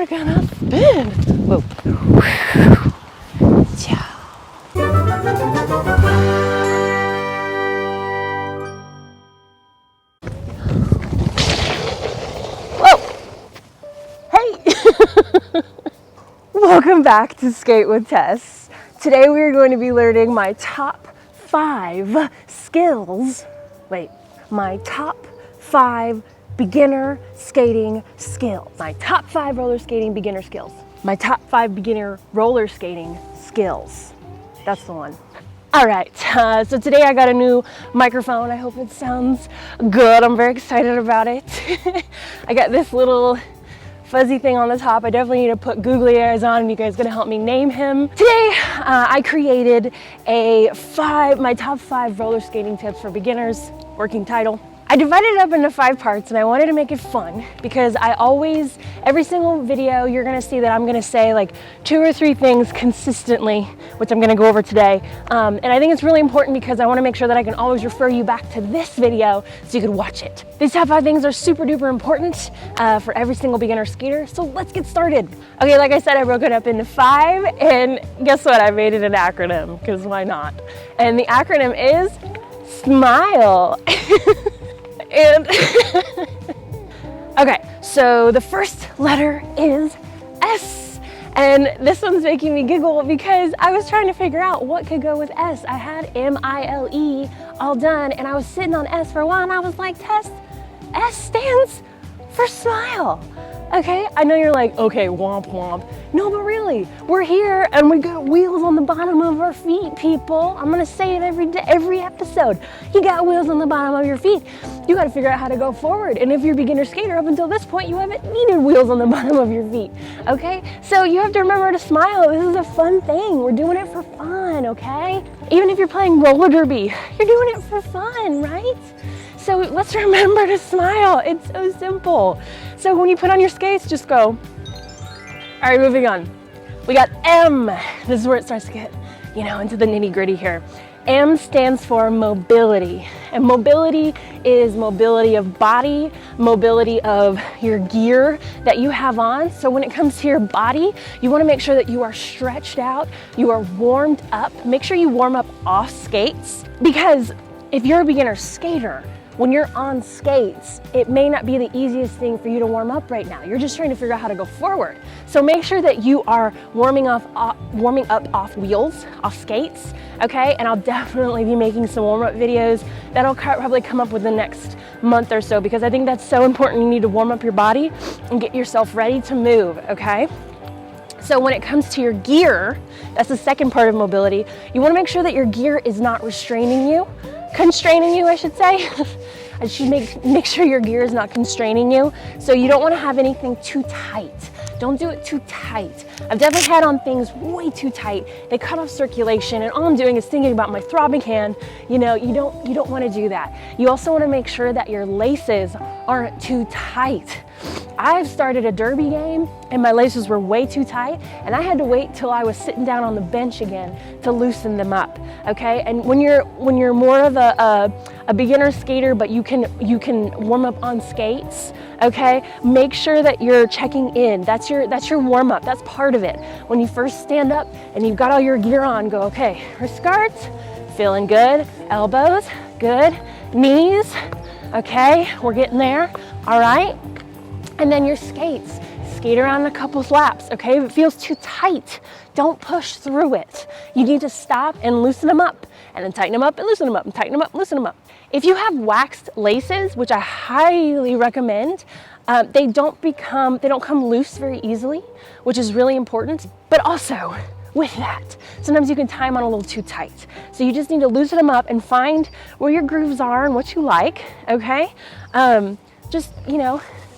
we're gonna spin. Whoa. Ciao. Whoa. Hey. Welcome back to Skate with Tess. Today we are going to be learning my top 5 skills. Wait, my top 5 beginner skating skills. My top 5 roller skating beginner skills. My top 5 beginner roller skating skills. That's the one. All right, so today I got a new microphone. I hope it sounds good. I'm very excited about it. I got this little fuzzy thing on the top. I definitely need to put googly eyes on, and you guys gonna help me name him. Today, I created my top 5 roller skating tips for beginners, working title. I divided it up into 5 parts, and I wanted to make it fun because every single video, you're gonna see that I'm gonna say like 2 or 3 things consistently, which I'm gonna go over today. And I think it's really important because I wanna make sure that I can always refer you back to this video so you can watch it. These top 5 things are super duper important for every single beginner skater, so let's get started. Okay, like I said, I broke it up into 5, and guess what? I made it an acronym, because why not? And the acronym is SMILE. And okay, so the first letter is S. And this one's making me giggle because I was trying to figure out what could go with S. I had M-I-L-E all done, and I was sitting on S for a while, and I was like, Tess, S stands for smile. Okay, I know you're like, okay, womp womp. No, but really, we're here and we got wheels on the bottom of our feet, people. I'm gonna say it every episode. You got wheels on the bottom of your feet. You gotta figure out how to go forward. And if you're a beginner skater, up until this point, you haven't needed wheels on the bottom of your feet, okay? So you have to remember to smile. This is a fun thing. We're doing it for fun, okay? Even if you're playing roller derby, you're doing it for fun, right? So let's remember to smile. It's so simple. So when you put on your skates, just go. All right, moving on. We got M. This is where it starts to get, into the nitty gritty here. M stands for mobility. And mobility is mobility of body, mobility of your gear that you have on. So when it comes to your body, you want to make sure that you are stretched out, you are warmed up. Make sure you warm up off skates, because if you're a beginner skater, when you're on skates, it may not be the easiest thing for you to warm up right now. You're just trying to figure out how to go forward. So make sure that you are warming up off wheels, off skates, okay? And I'll definitely be making some warm-up videos that'll probably come up within the next month or so, because I think that's so important. You need to warm up your body and get yourself ready to move, okay? So when it comes to your gear, that's the second part of mobility. You wanna make sure that your gear is not constraining you, I should say. I should make sure your gear is not constraining you. So you don't wanna have anything too tight. Don't do it too tight. I've definitely had on things way too tight. They cut off circulation, and all I'm doing is thinking about my throbbing hand. You don't wanna do that. You also wanna make sure that your laces aren't too tight. I've started a derby game and my laces were way too tight, and I had to wait till I was sitting down on the bench again to loosen them up, okay? And when you're more of a beginner skater, but you can warm up on skates, okay? Make sure that you're checking in. That's your warm up. That's part of it. When you first stand up and you've got all your gear on, go, okay, wrist guards, feeling good, elbows, good, knees, okay, we're getting there, all right? And then your skates, skate around a couple laps, okay? If it feels too tight, don't push through it. You need to stop and loosen them up, and then tighten them up and loosen them up, and tighten them up, loosen them up. If you have waxed laces, which I highly recommend, they don't come loose very easily, which is really important. But also, with that, sometimes you can tie them on a little too tight. So you just need to loosen them up and find where your grooves are and what you like, okay?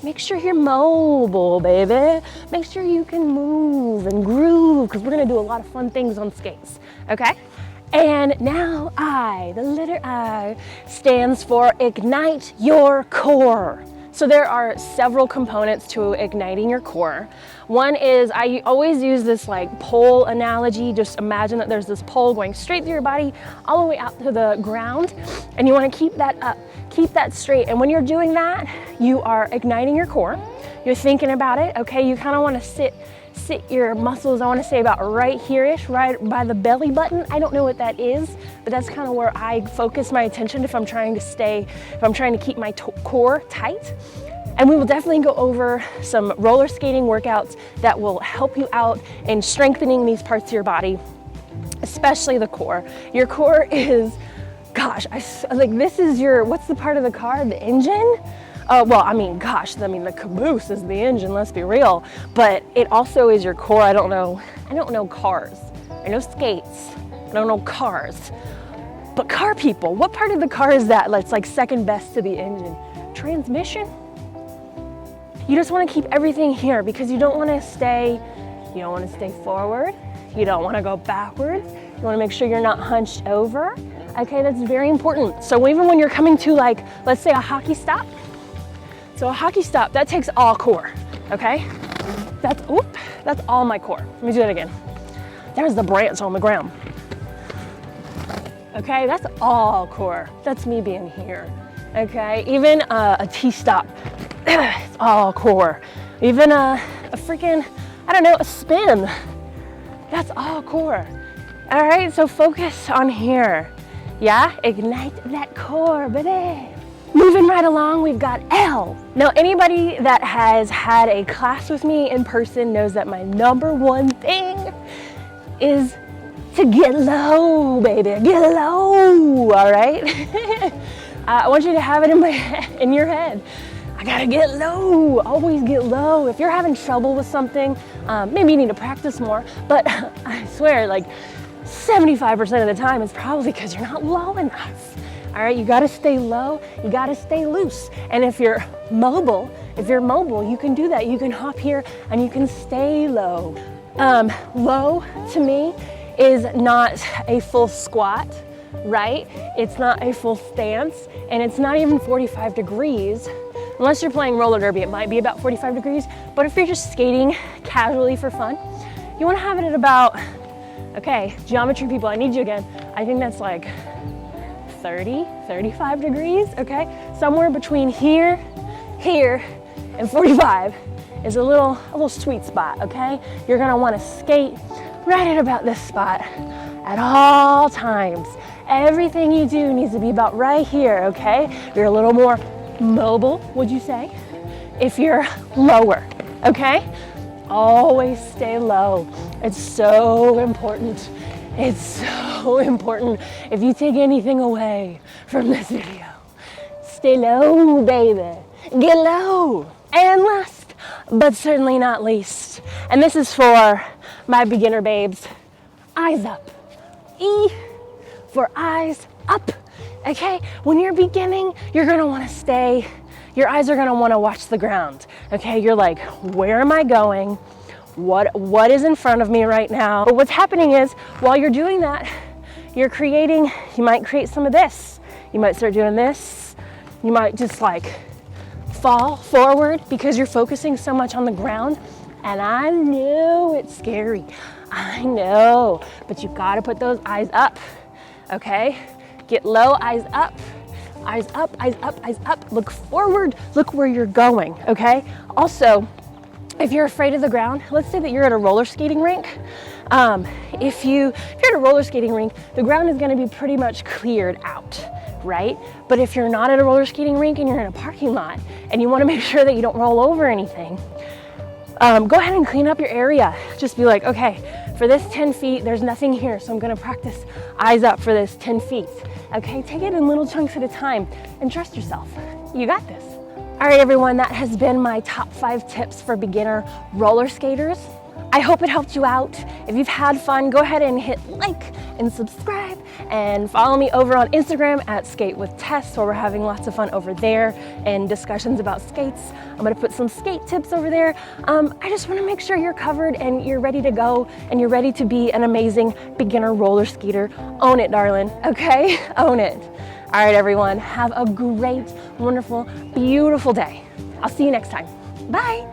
Make sure you're mobile, baby. Make sure you can move and groove, because we're gonna do a lot of fun things on skates, okay? And now the letter I, stands for ignite your core. So there are several components to igniting your core. One is, I always use this like pole analogy. Just imagine that there's this pole going straight through your body all the way out to the ground, and you want to keep that up. Keep that straight. And when you're doing that, you are igniting your core. You're thinking about it, okay? You kind of want to sit your muscles, I want to say about right here-ish, right by the belly button. I don't know what that is, but that's kind of where I focus my attention if I'm trying to keep my core tight. And we will definitely go over some roller skating workouts that will help you out in strengthening these parts of your body, especially the core. Your core is, gosh, this is what's the part of the car? The engine? Well, the caboose is the engine, let's be real, but it also is your core. I don't know cars. I know skates. I don't know cars. But car people, what part of the car is that that's like second best to the engine? Transmission? You just want to keep everything here because you don't want to stay forward. You don't want to go backwards. You want to make sure you're not hunched over. Okay, that's very important. So even when you're coming to let's say a hockey stop. So a hockey stop, that takes all core, okay? That's all my core. Let me do that again. There's the branch on the ground. Okay, that's all core. That's me being here, okay? Even a T-stop, it's all core. Even a freaking, a spin, that's all core. All right, so focus on here. Yeah, ignite that core, baby. Moving right along, we've got L. Now, anybody that has had a class with me in person knows that my number one thing is to get low, baby. Get low, all right? I want you to have it in your head. I gotta get low, always get low. If you're having trouble with something, maybe you need to practice more, but I swear, 75% of the time, it's probably because you're not low enough. All right, you gotta stay low, you gotta stay loose. And if you're mobile, you can do that. You can hop here and you can stay low. Low to me is not a full squat, right? It's not a full stance, and it's not even 45 degrees. Unless you're playing roller derby, it might be about 45 degrees. But if you're just skating casually for fun, you wanna have it at about, okay, geometry people, I need you again. I think that's 35 degrees, okay? Somewhere between here, and 45 is a little sweet spot, okay? You're gonna wanna skate right at about this spot at all times. Everything you do needs to be about right here, okay? You're a little more mobile, would you say? If you're lower, okay? Always stay low. It's so important. It's so important. If you take anything away from this video, stay low, baby. Get low. And last, but certainly not least, and this is for my beginner babes, eyes up. E for eyes up. Okay? When you're beginning, you're gonna wanna your eyes are gonna wanna watch the ground. Okay? You're like, where am I going? What is in front of me right now? But what's happening is, while you're doing that, you might create some of this. You might start doing this. You might just fall forward because you're focusing so much on the ground. And I know it's scary. I know, but you gotta put those eyes up, okay? Get low, eyes up. Eyes up, eyes up, eyes up. Look forward, look where you're going, okay? Also, if you're afraid of the ground, let's say that you're at a roller skating rink. If you're at a roller skating rink, the ground is gonna be pretty much cleared out, right? But if you're not at a roller skating rink and you're in a parking lot and you wanna make sure that you don't roll over anything, go ahead and clean up your area. Just be like, okay, for this 10 feet, there's nothing here, so I'm gonna practice eyes up for this 10 feet. Okay, take it in little chunks at a time and trust yourself. You got this. All right, everyone, that has been my top 5 tips for beginner roller skaters. I hope it helped you out. If you've had fun, go ahead and hit like and subscribe and follow me over on Instagram at SkateWithTess, where we're having lots of fun over there and discussions about skates. I'm gonna put some skate tips over there. I just wanna make sure you're covered and you're ready to go and you're ready to be an amazing beginner roller skater. Own it, darling, okay? Own it. All right, everyone, have a great, wonderful, beautiful day. I'll see you next time. Bye.